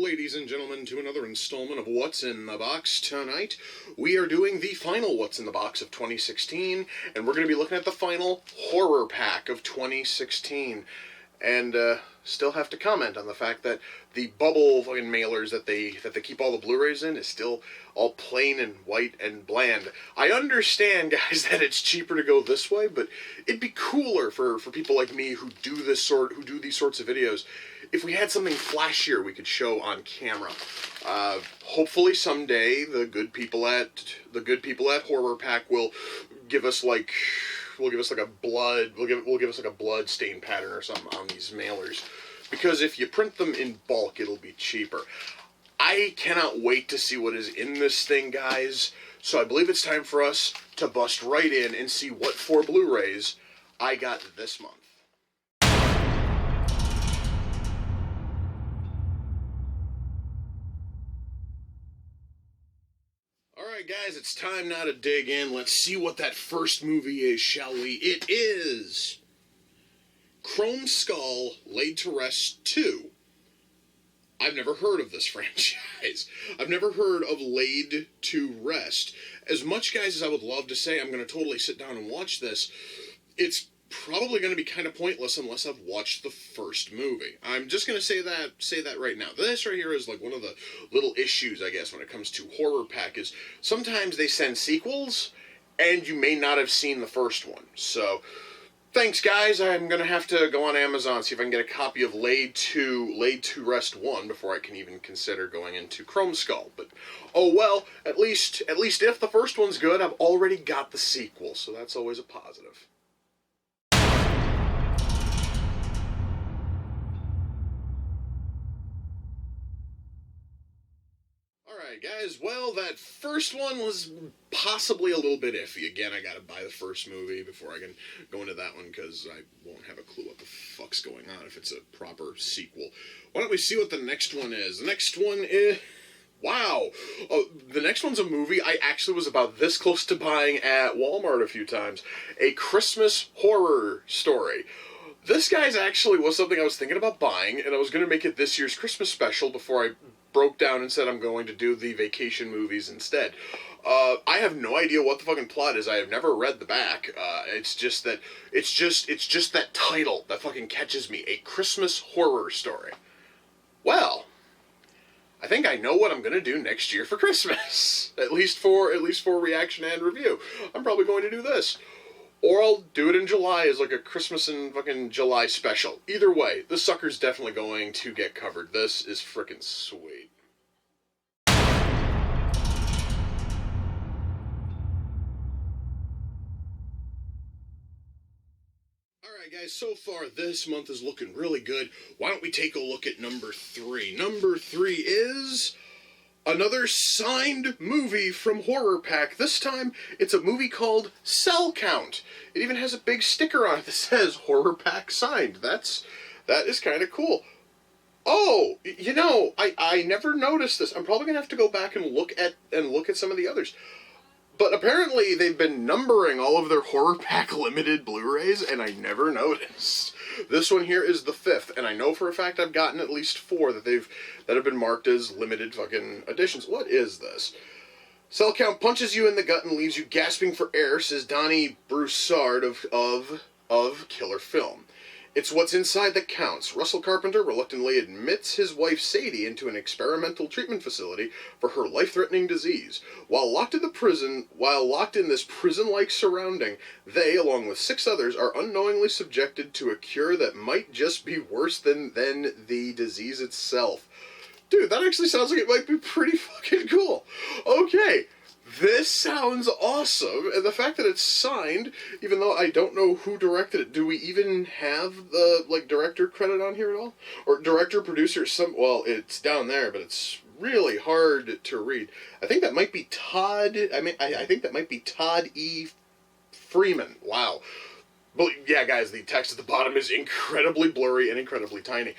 ladies and gentlemen, to another installment of What's in the Box. Tonight, we are doing the final What's in the Box of 2016, and we're going to be looking at the final horror pack of 2016. And, still have to comment on the fact that the bubble fucking mailers that they keep all the Blu-rays in is still all plain and white and bland. I understand, guys, that it's cheaper to go this way, but it'd be cooler for people like me who do these sorts of videos if we had something flashier we could show on camera. Hopefully someday the good people at Horror Pack will give us like a blood stain pattern or something on these mailers, because if you print them in bulk it'll be cheaper. I cannot wait to see what is in this thing, guys, so I believe it's time for us to bust right in and see what 4 Blu-rays I got this month. Alright guys, it's time now to dig in. Let's see what that first movie is, shall we? It is Chrome Skull Laid to Rest 2. I've never heard of this franchise. I've never heard of Laid to Rest. As much, guys, as I would love to say I'm going to totally sit down and watch this, it's probably going to be kind of pointless unless I've watched the first movie. I'm just going to say that right now. This right here is like one of the little issues, I guess, when it comes to Horror Pack, is sometimes they send sequels and you may not have seen the first one. So thanks, guys. I'm going to have to go on Amazon, see if I can get a copy of Laid to Rest 1 before I can even consider going into Chrome Skull. But oh well, at least if the first one's good, I've already got the sequel, so that's always a positive. Alright guys, well, that first one was possibly a little bit iffy. Again, I gotta buy the first movie before I can go into that one, because I won't have a clue what the fuck's going on if it's a proper sequel. Why don't we see what the next one is? The next one is... wow! The next one's a movie I actually was about this close to buying at Walmart a few times. A Christmas horror story. This, guys, actually was something I was thinking about buying, and I was going to make it this year's Christmas special before I broke down and said I'm going to do the vacation movies instead. I have no idea what the fucking plot is. I have never read the back. It's just that title that fucking catches me. A Christmas horror story. Well, I think I know what I'm gonna do next year for Christmas. At least for reaction and review. I'm probably going to do this. Or I'll do it in July as like a Christmas and fucking July special. Either way, this sucker's definitely going to get covered. This is frickin' sweet. Alright guys, so far this month is looking really good. Why don't we take a look at number 3? Number 3 is another signed movie from Horror Pack. This time, it's a movie called Cell Count. It even has a big sticker on it that says Horror Pack signed. That is kind of cool. Oh, you know, I never noticed this. I'm probably gonna have to go back and look at some of the others. But apparently they've been numbering all of their Horror Pack limited Blu-rays, and I never noticed. This one here is the 5th, and I know for a fact I've gotten at least 4 that have been marked as limited fucking editions. What is this? Cell Count punches you in the gut and leaves you gasping for air, says Donnie Broussard of Killer Film. It's what's inside that counts. Russell Carpenter reluctantly admits his wife Sadie into an experimental treatment facility for her life-threatening disease. While locked in this prison-like surrounding, they, along with 6 others, are unknowingly subjected to a cure that might just be worse than the disease itself. Dude, that actually sounds like it might be pretty fucking cool. Okay. This sounds awesome, and the fact that it's signed, even though I don't know who directed it, do we even have the, like, director credit on here at all? Or director, producer, well, it's down there, but it's really hard to read. I think that might be Todd, I think that might be Todd E. Freeman. Wow. But, yeah, guys, the text at the bottom is incredibly blurry and incredibly tiny.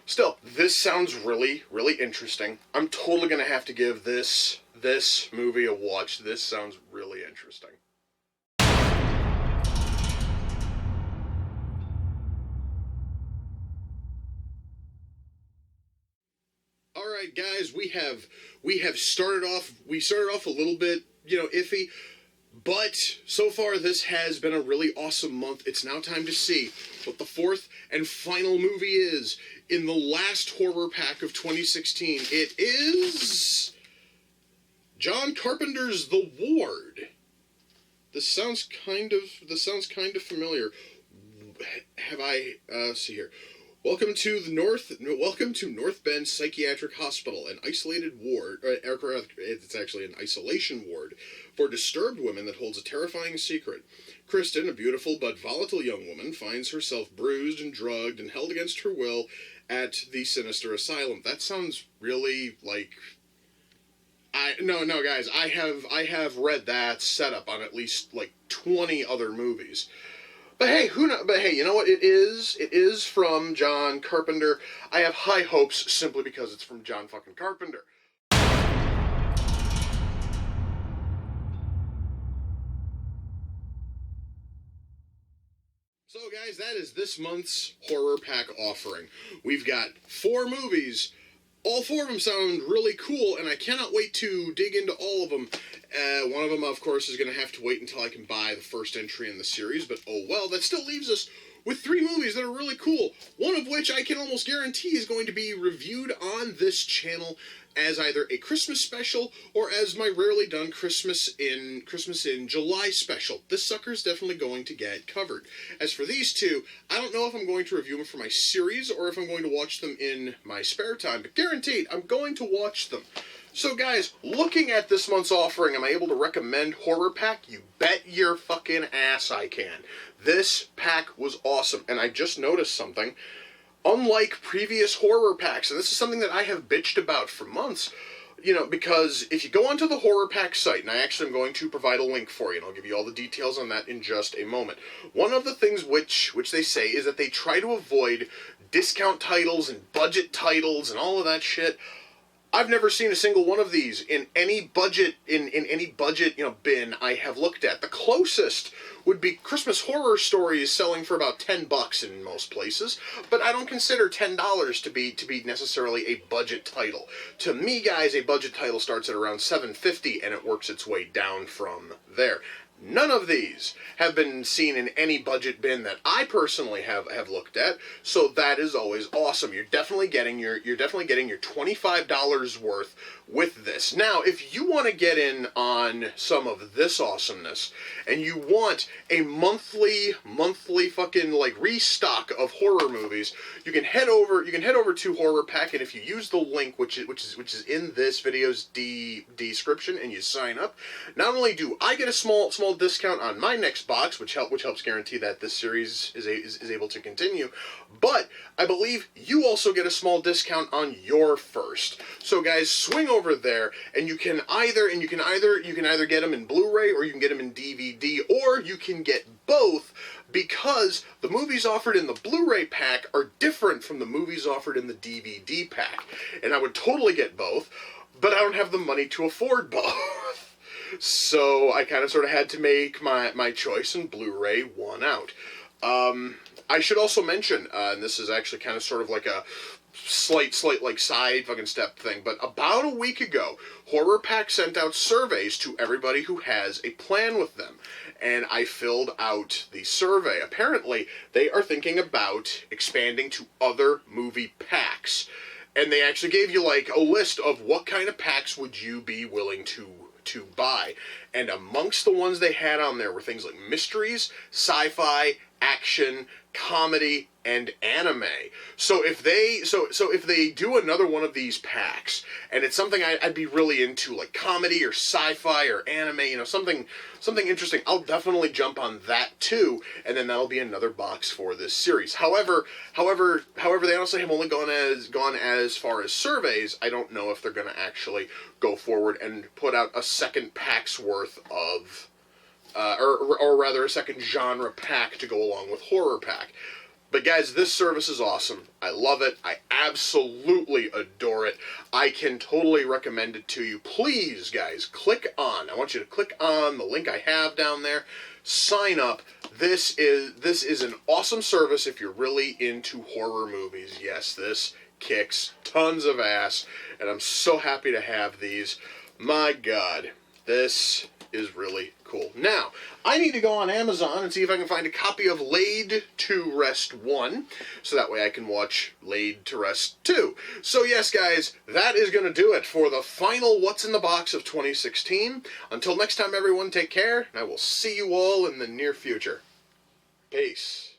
Still, this sounds really, really interesting. I'm totally gonna have to give this movie a watch. This sounds really interesting. right, guys, we have started off a little bit, iffy, but so far this has been a really awesome month. It's now time to see what the fourth and final movie is in the last horror pack of 2016. It is John Carpenter's The Ward. This sounds kind of familiar. Have I see here. Welcome to North Bend Psychiatric Hospital, an isolated ward, it's actually an isolation ward for disturbed women that holds a terrifying secret. Kristen, a beautiful but volatile young woman, finds herself bruised and drugged and held against her will at the sinister asylum. That sounds really like... No, guys, I have read that setup on at least, 20 other movies. But hey, you know what? It is from John Carpenter. I have high hopes simply because it's from John fucking Carpenter. So guys, that is this month's horror pack offering. We've got 4 movies. All 4 of them sound really cool, and I cannot wait to dig into all of them. One of them, of course, is going to have to wait until I can buy the first entry in the series, but oh well, that still leaves us with 3 movies that are really cool, one of which I can almost guarantee is going to be reviewed on this channel as either a Christmas special or as my rarely done Christmas in July special. This sucker's definitely going to get covered. As for these 2, I don't know if I'm going to review them for my series or if I'm going to watch them in my spare time, but guaranteed, I'm going to watch them. So guys, looking at this month's offering, am I able to recommend Horror Pack? You bet your fucking ass I can. This pack was awesome, and I just noticed something. Unlike previous horror packs, and this is something that I have bitched about for months, because if you go onto the Horror Pack site, and I actually am going to provide a link for you, and I'll give you all the details on that in just a moment. One of the things which they say is that they try to avoid discount titles and budget titles and all of that shit. I've never seen a single one of these in any budget, bin I have looked at. The closest would be Christmas Horror Stories selling for about $10 in most places, but I don't consider $10 to be necessarily a budget title. To me, guys, a budget title starts at around $7.50 and it works its way down from there. None of these have been seen in any budget bin that I personally have looked at, so that is always awesome. You're definitely getting your $25 worth with this. Now, if you want to get in on some of this awesomeness and you want a monthly fucking restock of horror movies, you can head over to Horror Pack, and if you use the link which is in this video's description and you sign up, not only do I get a small discount on my next box, which helps guarantee that this series is able to continue, but I believe you also get a small discount on your first. So guys, swing over there, and you can either get them in Blu-ray or you can get them in DVD, or you can get both, because the movies offered in the Blu-ray pack are different from the movies offered in the DVD pack. And I would totally get both, but I don't have the money to afford both. So I kind of sort of had to make my choice, and Blu-ray won out. I should also mention, and this is actually kind of sort of like a slight side fucking step thing, but about a week ago, Horror Pack sent out surveys to everybody who has a plan with them, and I filled out the survey. Apparently, they are thinking about expanding to other movie packs, and they actually gave you a list of what kind of packs would you be willing to buy, and amongst the ones they had on there were things like mysteries, sci-fi, action, comedy, and anime. So if they do another one of these packs, and it's something I'd be really into, like comedy or sci-fi or anime, something interesting, I'll definitely jump on that too, and then that'll be another box for this series. However, they honestly have only gone as far as surveys. I don't know if they're going to actually go forward and put out a second pack's worth of, or rather a second genre pack to go along with Horror Pack. But guys, this service is awesome. I love it. I absolutely adore it. I can totally recommend it to you. Please, guys, I want you to click on the link I have down there. Sign up. This is an awesome service if you're really into horror movies. Yes, this kicks tons of ass, and I'm so happy to have these. My God, this is really cool. Now, I need to go on Amazon and see if I can find a copy of Laid to Rest 1, so that way I can watch Laid to Rest 2. So yes, guys, that is going to do it for the final What's in the Box of 2016. Until next time, everyone, take care, and I will see you all in the near future. Peace.